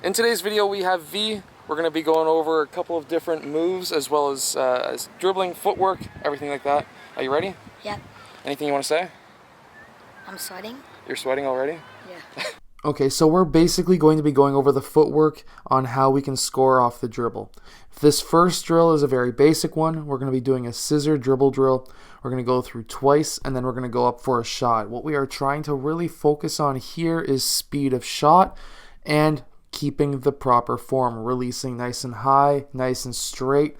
In today's video we have V. We're going to be going over a couple of different moves as well as dribbling, footwork, everything like that. Are you ready? Yep. Anything you want to say? I'm sweating. You're sweating already? Yeah. Okay, so we're basically going to be going over the footwork on how we can score off the dribble. This first drill is a very basic one. We're going to be doing a scissor dribble drill. We're going to go through twice and then we're going to go up for a shot. What we are trying to really focus on here is speed of shot and keeping the proper form, releasing nice and high, nice and straight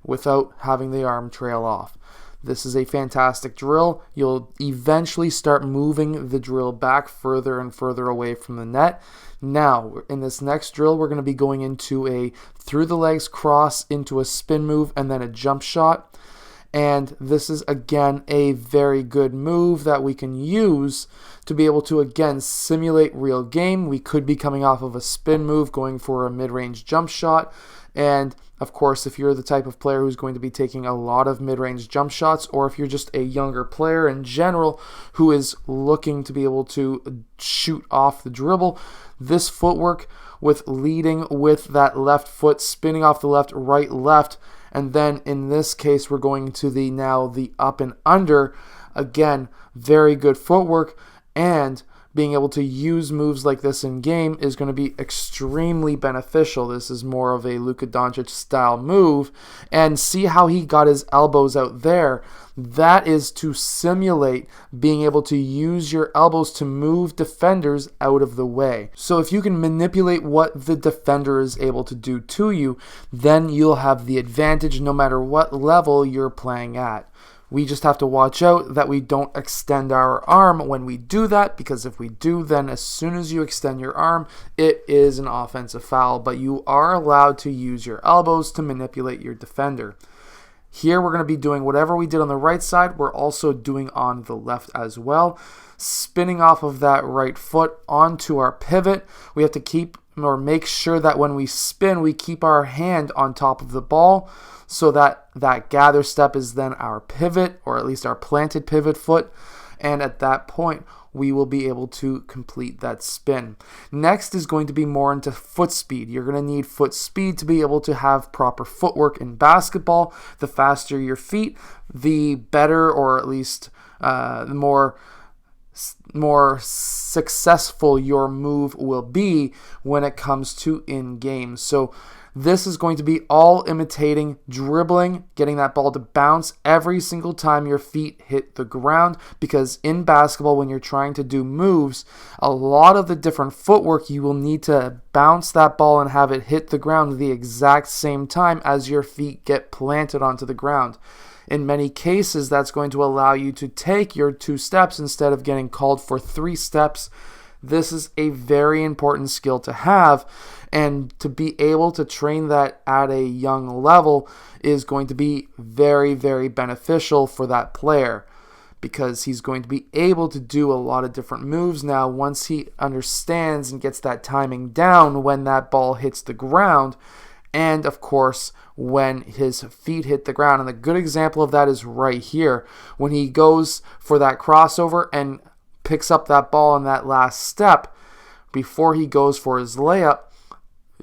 without having the arm trail off. This is a fantastic drill. You'll eventually start moving the drill back further and further away from the net. Now, in this next drill, we're going to be going into a through the legs cross into a spin move and then a jump shot. And this is, again, a very good move that we can use to be able to, again, simulate real game. We could be coming off of a spin move, going for a mid-range jump shot. And, of course, if you're the type of player who's going to be taking a lot of mid-range jump shots, or if you're just a younger player in general who is looking to be able to shoot off the dribble, this footwork with leading with that left foot, spinning off the left, right, left, and then in this case we're going to the up and under. Again, very good footwork, and being able to use moves like this in game is going to be extremely beneficial. This is more of a Luka Doncic style move, and see how he got his elbows out there. That is to simulate being able to use your elbows to move defenders out of the way. So if you can manipulate what the defender is able to do to you, then you'll have the advantage no matter what level you're playing at. We just have to watch out that we don't extend our arm when we do that, because if we do, then as soon as you extend your arm, it is an offensive foul, but you are allowed to use your elbows to manipulate your defender. Here we're going to be doing whatever we did on the right side, we're also doing on the left as well. Spinning off of that right foot onto our pivot. We have to keep or make sure that when we spin, we keep our hand on top of the ball so that that gather step is then our pivot, or at least our planted pivot foot. And at that point, we will be able to complete that spin. Next is going to be more into foot speed. You're going to need foot speed to be able to have proper footwork in basketball. The faster your feet, the better, or at least the more successful your move will be when it comes to in-game. So this is going to be all imitating dribbling, getting that ball to bounce every single time your feet hit the ground, because in basketball, when you're trying to do moves, a lot of the different footwork, you will need to bounce that ball and have it hit the ground the exact same time as your feet get planted onto the ground. In many cases, that's going to allow you to take your 2 steps instead of getting called for 3 steps. This is a very important skill to have, and to be able to train that at a young level is going to be very, very beneficial for that player, because he's going to be able to do a lot of different moves now once he understands and gets that timing down when that ball hits the ground. And of course, when his feet hit the ground. And a good example of that is right here. When he goes for that crossover and picks up that ball in that last step, before he goes for his layup,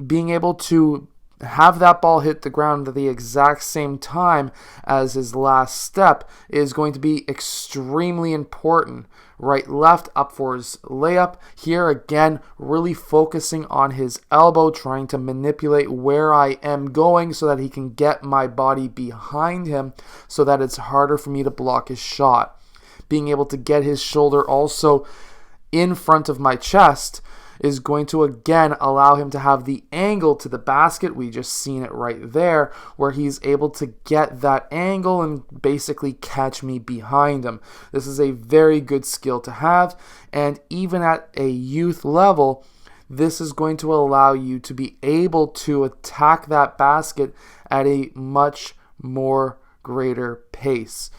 being able to have that ball hit the ground at the exact same time as his last step is going to be extremely important. Right, left, up for his layup. Here again, really focusing on his elbow, trying to manipulate where I am going so that he can get my body behind him so that it's harder for me to block his shot. Being able to get his shoulder also in front of my chest is going to again allow him to have the angle to the basket. We just seen it right there, where he's able to get that angle and basically catch me behind him. This is a very good skill to have, and even at a youth level, this is going to allow you to be able to attack that basket at a much more greater pace.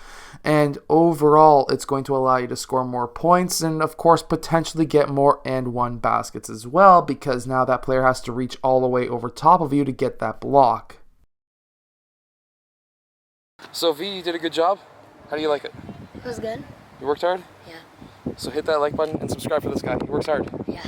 And overall, it's going to allow you to score more points and, of course, potentially get more and one baskets as well, because now that player has to reach all the way over top of you to get that block. So V, you did a good job. How do you like it? It was good. You worked hard? Yeah. So hit that like button and subscribe for this guy. He works hard. Yeah.